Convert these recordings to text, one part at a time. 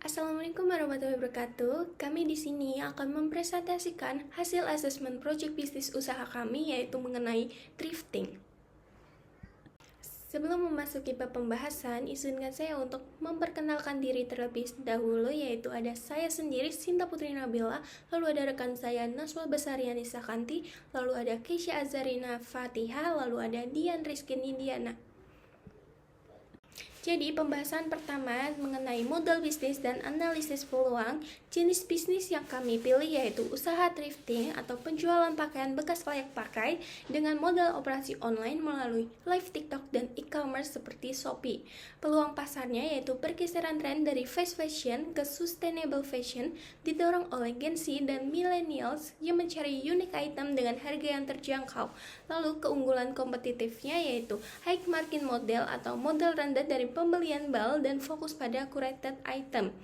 Assalamualaikum warahmatullahi wabarakatuh. Kami di sini akan mempresentasikan hasil asesmen proyek bisnis usaha kami yaitu mengenai thrifting. Sebelum memasuki bab pembahasan, izinkan saya untuk memperkenalkan diri terlebih dahulu, yaitu ada saya sendiri, Sinta Putri Nabila, lalu ada rekan saya Naswa Besariani Sakanti, lalu ada Keisha Azarina Fatiha, lalu ada Dian Rizky Indiana. Jadi pembahasan pertama mengenai model bisnis dan analisis peluang. Jenis bisnis yang kami pilih yaitu usaha thrifting atau penjualan pakaian bekas layak pakai dengan model operasi online melalui live TikTok dan e-commerce seperti Shopee. Peluang pasarnya yaitu pergeseran tren dari fast fashion ke sustainable fashion didorong oleh Gen Z dan millennials yang mencari unique item dengan harga yang terjangkau. Lalu keunggulan kompetitifnya yaitu high margin model atau model rendah dari pembelian bulk dan fokus pada curated item.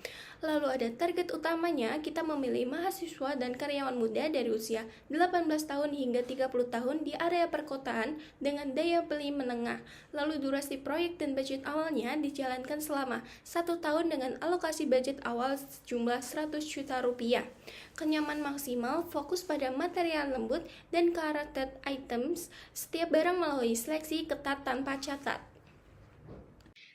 Lalu ada target utamanya, kita memilih mahasiswa dan karyawan muda dari usia 18 tahun hingga 30 tahun di area perkotaan dengan daya beli menengah. Lalu durasi proyek dan budget awalnya dijalankan selama 1 tahun dengan alokasi budget awal sejumlah 100 juta rupiah. Kenyaman maksimal fokus pada material lembut dan curated items, setiap barang melalui seleksi ketat tanpa catat.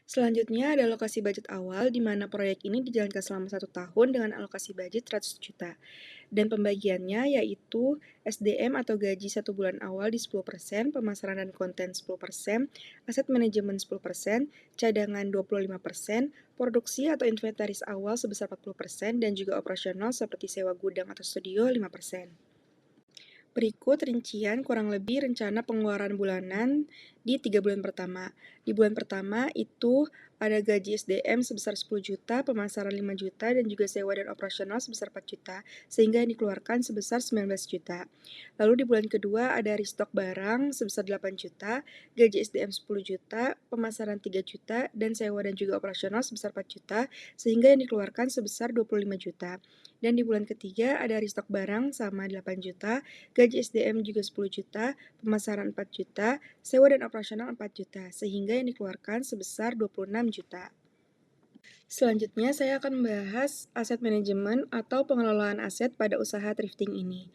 Selanjutnya ada alokasi budget awal, di mana proyek ini dijalankan selama 1 tahun dengan alokasi budget 100 juta. Dan pembagiannya yaitu SDM atau gaji 1 bulan awal di 10%, pemasaran dan konten 10%, aset manajemen 10%, cadangan 25%, produksi atau inventaris awal sebesar 40%, dan juga operasional seperti sewa gudang atau studio 5%. Berikut rincian kurang lebih rencana pengeluaran bulanan di 3 bulan pertama. Di bulan pertama itu ada gaji SDM sebesar 10 juta, pemasaran 5 juta, dan juga sewa dan operasional sebesar 4 juta, sehingga yang dikeluarkan sebesar 19 juta. Lalu di bulan kedua ada restock barang sebesar 8 juta, gaji SDM 10 juta, pemasaran 3 juta, dan sewa dan juga operasional sebesar 4 juta, sehingga yang dikeluarkan sebesar 25 juta. Dan di bulan ketiga ada restock barang sama 8 juta, gaji SDM juga 10 juta, pemasaran 4 juta, sewa dan operasional 4 juta, sehingga yang dikeluarkan sebesar 26 juta. Selanjutnya, saya akan membahas aset manajemen atau pengelolaan aset pada usaha thrifting ini.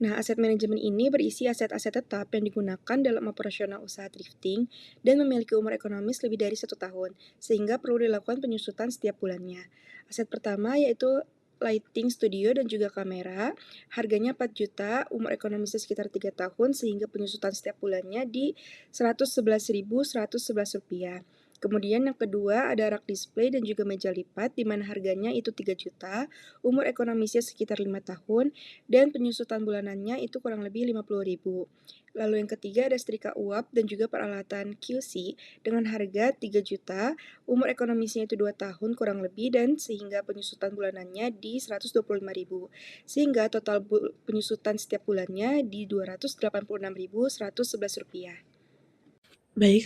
Nah, aset manajemen ini berisi aset-aset tetap yang digunakan dalam operasional usaha thrifting dan memiliki umur ekonomis lebih dari 1 tahun, sehingga perlu dilakukan penyusutan setiap bulannya. Aset pertama yaitu lighting studio dan juga kamera, harganya 4 juta, umur ekonomisnya sekitar 3 tahun, sehingga penyusutan setiap bulannya di Rp111.111. Kemudian yang kedua ada rak display dan juga meja lipat, di mana harganya itu 3 juta, umur ekonomisnya sekitar 5 tahun, dan penyusutan bulanannya itu kurang lebih 50.000. Lalu yang ketiga ada setrika uap dan juga peralatan QC dengan harga 3 juta, umur ekonomisnya itu 2 tahun kurang lebih, dan sehingga penyusutan bulanannya di 125.000. Sehingga total penyusutan setiap bulannya di Rp286.111. Baik,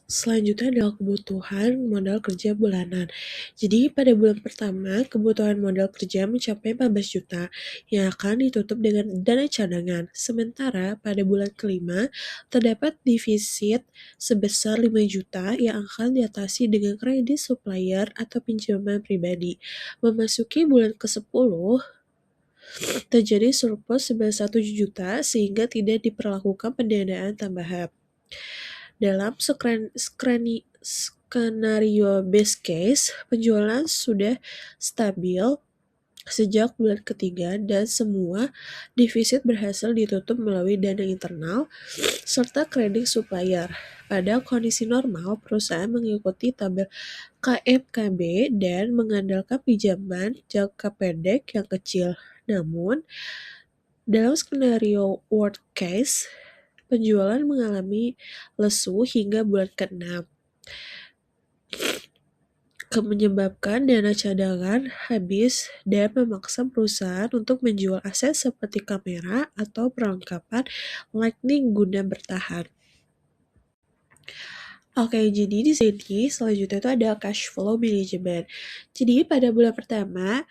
selanjutnya adalah kebutuhan modal kerja bulanan. Jadi pada bulan pertama, kebutuhan modal kerja mencapai 14 juta yang akan ditutup dengan dana cadangan. Sementara pada bulan kelima, terdapat defisit sebesar 5 juta yang akan diatasi dengan kredit supplier atau pinjaman pribadi. Memasuki bulan ke-10, terjadi surplus sebesar 7 juta sehingga tidak diperlakukan pendanaan tambahan. Dalam skenario base case, penjualan sudah stabil sejak bulan ketiga dan semua defisit berhasil ditutup melalui dana internal serta kredit supplier. Pada kondisi normal, perusahaan mengikuti tabel KMKB dan mengandalkan pinjaman jangka pendek yang kecil. Namun, dalam skenario worst case, penjualan mengalami lesu hingga bulan ke-6, menyebabkan dana cadangan habis dan memaksa perusahaan untuk menjual aset seperti kamera atau perlengkapan lighting guna bertahan. Oke, jadi di sini selanjutnya itu ada cash flow management. Jadi pada bulan pertama,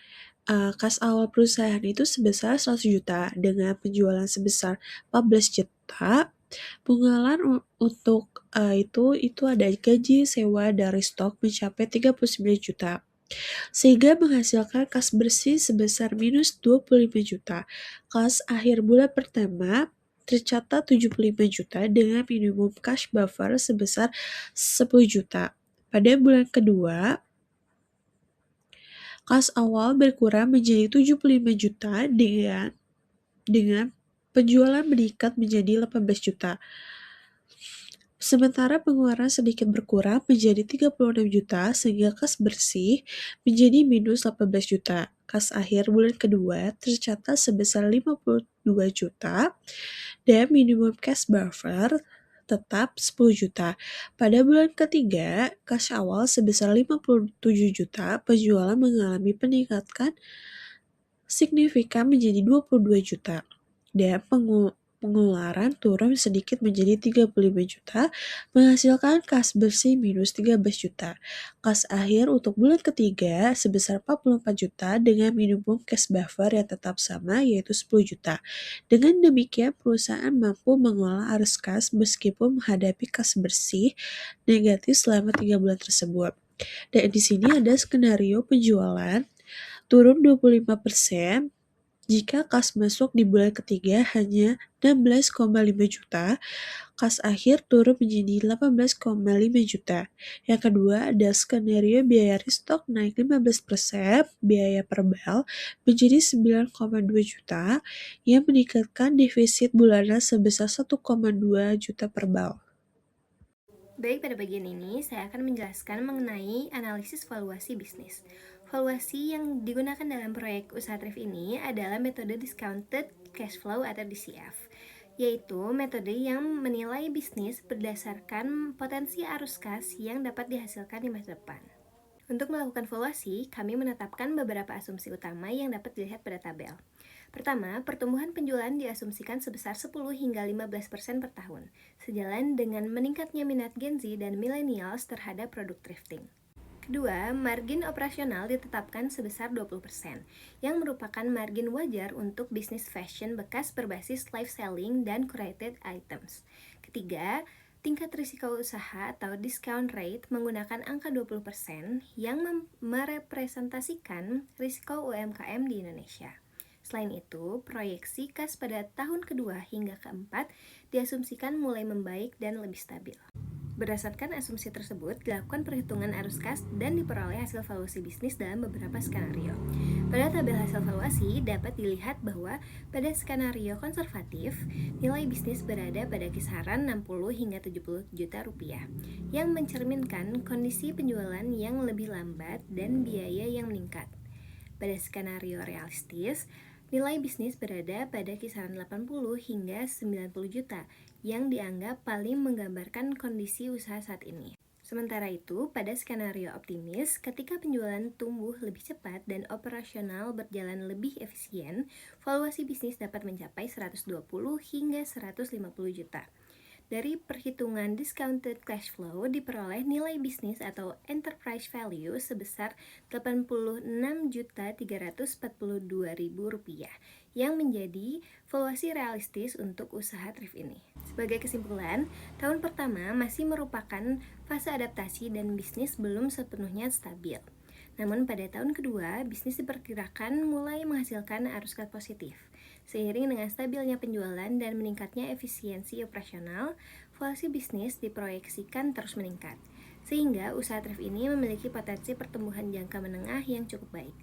kas awal perusahaan itu sebesar 100 juta dengan penjualan sebesar 14 juta. Penggalan untuk itu ada gaji sewa dari stok mencapai 39 juta. sehingga menghasilkan kas bersih sebesar minus 25 juta. Kas akhir bulan pertama tercatat 75 juta dengan minimum cash buffer sebesar 10 juta. Pada bulan kedua, kas awal berkurang menjadi 75 juta dengan penjualan meningkat menjadi 18 juta. Sementara pengeluaran sedikit berkurang menjadi 36 juta sehingga kas bersih menjadi minus 18 juta. Kas akhir bulan kedua tercatat sebesar 52 juta dan minimum cash buffer tetap 10 juta. Pada bulan ketiga, kas awal sebesar 57 juta, penjualan mengalami peningkatan signifikan menjadi 22 juta dan pengeluaran turun sedikit menjadi 35 juta, menghasilkan kas bersih minus 13 juta. Kas akhir untuk bulan ketiga sebesar 44 juta dengan minimum cash buffer yang tetap sama yaitu 10 juta. Dengan demikian, perusahaan mampu mengelola arus kas meskipun menghadapi kas bersih negatif selama 3 bulan tersebut. Dan di sini ada skenario penjualan turun 25%. Jika kas masuk di bulan ketiga hanya 16,5 juta, kas akhir turun menjadi 18,5 juta. Yang kedua ada skenario biaya restock naik 15%, biaya per bal menjadi 9,2 juta, yang meningkatkan defisit bulanan sebesar 1,2 juta per bal. Baik, pada bagian ini saya akan menjelaskan mengenai analisis valuasi bisnis. Valuasi yang digunakan dalam proyek usaha thrift ini adalah metode discounted cash flow atau DCF, yaitu metode yang menilai bisnis berdasarkan potensi arus kas yang dapat dihasilkan di masa depan. Untuk melakukan valuasi, kami menetapkan beberapa asumsi utama yang dapat dilihat pada tabel. Pertama, pertumbuhan penjualan diasumsikan sebesar 10 hingga 15% per tahun, sejalan dengan meningkatnya minat Gen Z dan millennials terhadap produk thrifting. Kedua, margin operasional ditetapkan sebesar 20%, yang merupakan margin wajar untuk bisnis fashion bekas berbasis live selling dan curated items. Ketiga, tingkat risiko usaha atau discount rate menggunakan angka 20% yang merepresentasikan risiko UMKM di Indonesia. Selain itu, proyeksi kas pada tahun kedua hingga keempat diasumsikan mulai membaik dan lebih stabil. Berdasarkan asumsi tersebut, dilakukan perhitungan arus kas dan diperoleh hasil valuasi bisnis dalam beberapa skenario. Pada tabel hasil valuasi dapat dilihat bahwa pada skenario konservatif, nilai bisnis berada pada kisaran 60 hingga 70 juta rupiah, yang mencerminkan kondisi penjualan yang lebih lambat dan biaya yang meningkat. Pada skenario realistis, nilai bisnis berada pada kisaran 80 hingga 90 juta, yang dianggap paling menggambarkan kondisi usaha saat ini. Sementara itu, pada skenario optimis, ketika penjualan tumbuh lebih cepat dan operasional berjalan lebih efisien, valuasi bisnis dapat mencapai 120 hingga 150 juta. Dari perhitungan discounted cash flow diperoleh nilai bisnis atau enterprise value sebesar Rp86.342.000 yang menjadi valuasi realistis untuk usaha thrift ini. Sebagai kesimpulan, tahun pertama masih merupakan fase adaptasi dan bisnis belum sepenuhnya stabil. Namun pada tahun kedua, bisnis diperkirakan mulai menghasilkan arus kas positif. Seiring dengan stabilnya penjualan dan meningkatnya efisiensi operasional, valuasi bisnis diproyeksikan terus meningkat, sehingga usaha thrift ini memiliki potensi pertumbuhan jangka menengah yang cukup baik.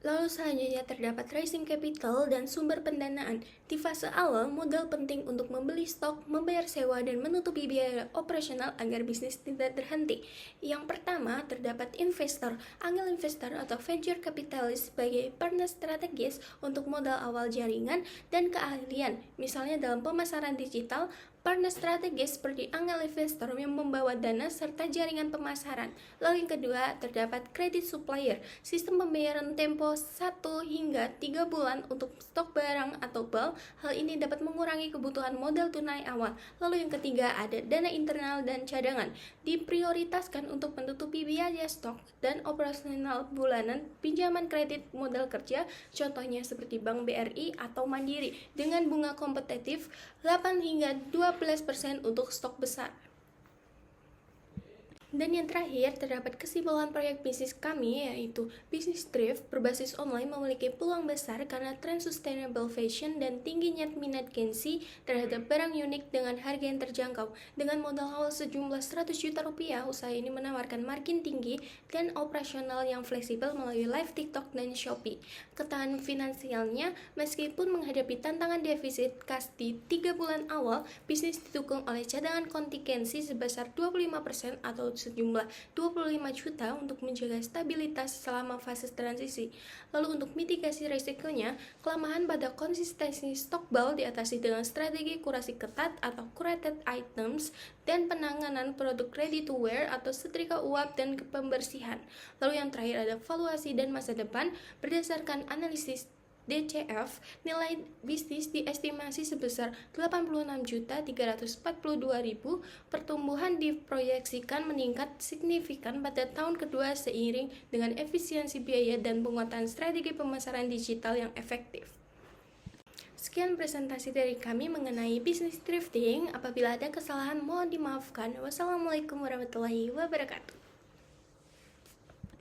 Lalu selanjutnya terdapat raising capital dan sumber pendanaan. Di fase awal, modal penting untuk membeli stok, membayar sewa, dan menutupi biaya operasional agar bisnis tidak terhenti. Yang pertama, terdapat investor, angel investor atau venture capitalist sebagai partner strategis untuk modal awal jaringan dan keahlian. Misalnya dalam pemasaran digital, partner strategis seperti angel investor yang membawa dana serta jaringan pemasaran. Lalu yang kedua, terdapat credit supplier, sistem pembayaran tempo 1 hingga 3 bulan untuk stok barang atau bulk. Hal ini dapat mengurangi kebutuhan modal tunai awal. Lalu yang ketiga, ada dana internal dan cadangan, diprioritaskan untuk menutupi biaya stok dan operasional bulanan, pinjaman kredit modal kerja, contohnya seperti Bank BRI atau Mandiri, dengan bunga kompetitif 8 hingga 12% untuk stok besar. Dan yang terakhir, terdapat kesimpulan proyek bisnis kami, yaitu bisnis thrift berbasis online memiliki peluang besar karena tren sustainable fashion dan tingginya minat Gen Z terhadap barang unik dengan harga yang terjangkau. Dengan modal awal sejumlah 100 juta rupiah, usaha ini menawarkan margin tinggi dan operasional yang fleksibel melalui live TikTok dan Shopee. Ketahanan finansialnya, meskipun menghadapi tantangan defisit kas di 3 bulan awal, bisnis didukung oleh cadangan kontingensi sebesar 25% atau sejumlah 25 juta untuk menjaga stabilitas selama fase transisi. Lalu untuk mitigasi risikonya, kelemahan pada konsistensi stok bal diatasi dengan strategi kurasi ketat atau curated items dan penanganan produk ready to wear atau setrika uap dan pembersihan. Lalu yang terakhir ada valuasi dan masa depan. Berdasarkan analisis DCF, nilai bisnis diestimasi sebesar 86.342.000. Pertumbuhan diproyeksikan meningkat signifikan pada tahun kedua seiring dengan efisiensi biaya dan penguatan strategi pemasaran digital yang efektif. Sekian presentasi dari kami mengenai bisnis thrifting. Apabila ada kesalahan mohon dimaafkan. Wassalamualaikum warahmatullahi wabarakatuh.